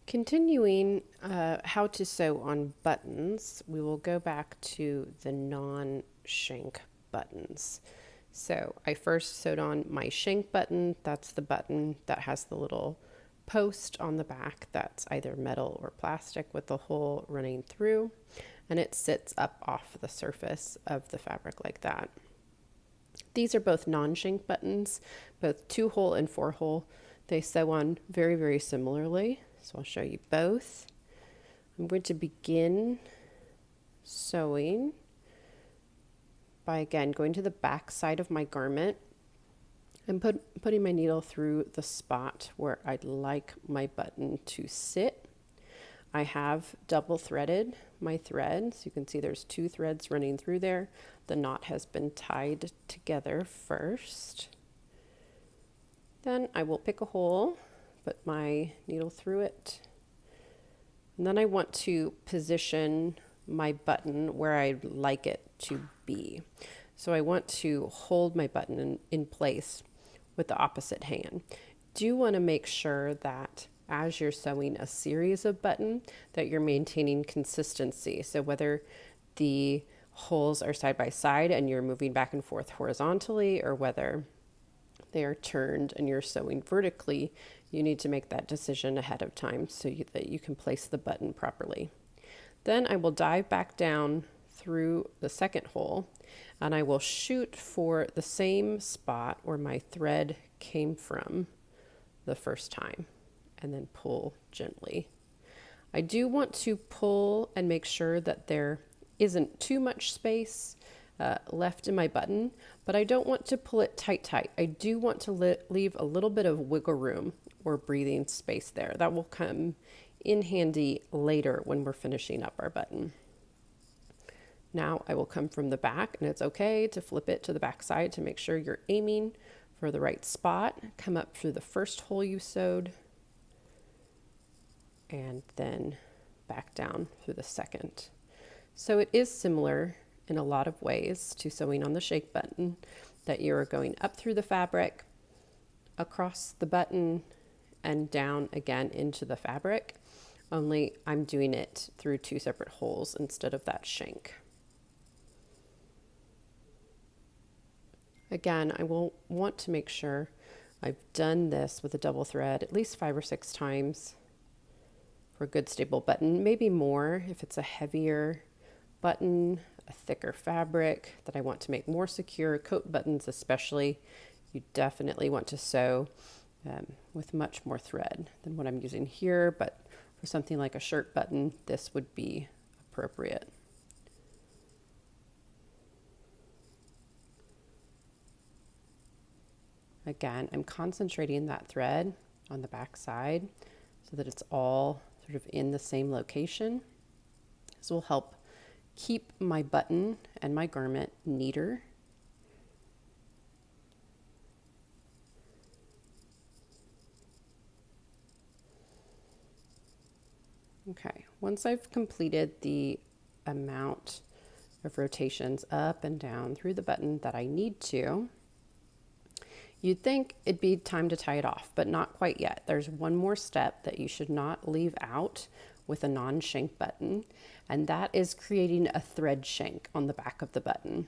Continuing how to sew on buttons, we will go back to the non-shank buttons. So I first sewed on my shank button. That's the button that has the little post on the back that's either metal or plastic with the hole running through, and it sits up off the surface of the fabric like that. These are both non-shank buttons, both 2-hole and 4-hole. They sew on very, very similarly. So I'll show you both. I'm going to begin sewing by again going to the back side of my garment and putting my needle through the spot where I'd like my button to sit. I have double threaded my thread, so you can see there's 2 threads running through there. The knot has been tied together first. Then I will pick a hole, put my needle through it, and then I want to position my button where I'd like it to be. So I want to hold my button in place with the opposite hand. Do want to make sure that as you're sewing a series of button that you're maintaining consistency. So whether the holes are side by side and you're moving back and forth horizontally, or whether they are turned and you're sewing vertically, you need to make that decision ahead of time so that you can place the button properly. Then I will dive back down through the second hole and I will shoot for the same spot where my thread came from the first time and then pull gently. I do want to pull and make sure that there isn't too much space left in my button, but I don't want to pull it tight. I do want to leave a little bit of wiggle room or breathing space there. That will come in handy later when we're finishing up our button. Now I will come from the back, and it's okay to flip it to the back side to make sure you're aiming for the right spot. Come up through the first hole you sewed and then back down through the second. So it is similar in a lot of ways to sewing on the shank button, that you're going up through the fabric, across the button, and down again into the fabric, only I'm doing it through 2 separate holes instead of that shank. Again, I will want to make sure I've done this with a double thread at least 5 or 6 times for a good stable button, maybe more if it's a heavier button, a thicker fabric that I want to make more secure. Coat buttons especially, you definitely want to sew with much more thread than what I'm using here, but for something like a shirt button, this would be appropriate. Again, I'm concentrating that thread on the back side so that it's all sort of in the same location. This will help keep my button and my garment neater. Okay, once I've completed the amount of rotations up and down through the button that I need to, you'd think it'd be time to tie it off, but not quite yet. There's one more step that you should not leave out with a non-shank button, and that is creating a thread shank on the back of the button.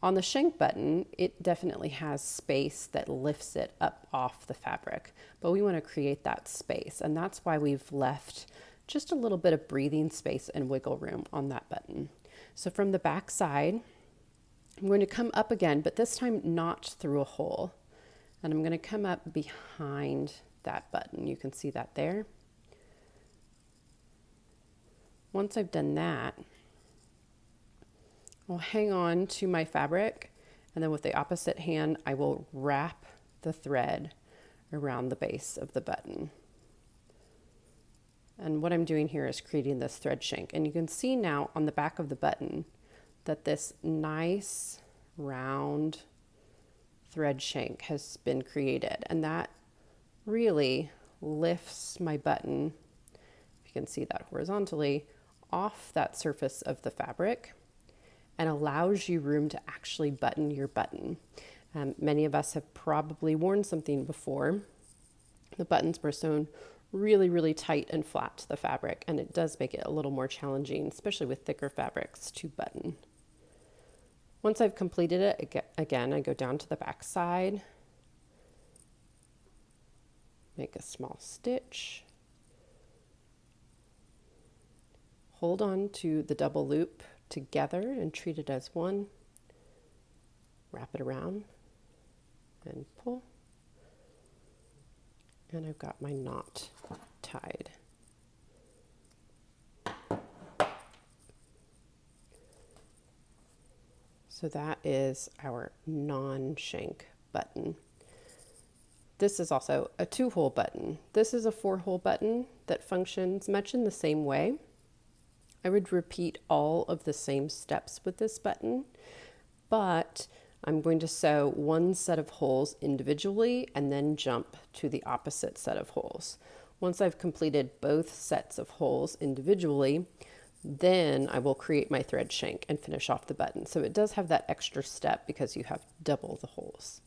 On the shank button, it definitely has space that lifts it up off the fabric, but we want to create that space, and that's why we've left just a little bit of breathing space and wiggle room on that button. So from the back side, I'm going to come up again, but this time not through a hole, and I'm going to come up behind that button. You can see that there. Once I've done that, I'll hang on to my fabric, and then with the opposite hand, I will wrap the thread around the base of the button. And what I'm doing here is creating this thread shank. And you can see now on the back of the button that this nice round thread shank has been created. And that really lifts my button, if you can see that horizontally, off that surface of the fabric and allows you room to actually button your button. Many of us have probably worn something before. The buttons were sewn really, really tight and flat to the fabric, and it does make it a little more challenging, especially with thicker fabrics, to button. Once I've completed it, again, I go down to the back side, make a small stitch, hold on to the double loop together and treat it as one, wrap it around and pull, and I've got my knot tied. So that is our non-shank button. This is also a 2-hole button. This is a 4-hole button that functions much in the same way. I would repeat all of the same steps with this button, but I'm going to sew one set of holes individually and then jump to the opposite set of holes. Once I've completed both sets of holes individually, then I will create my thread shank and finish off the button. So it does have that extra step because you have double the holes.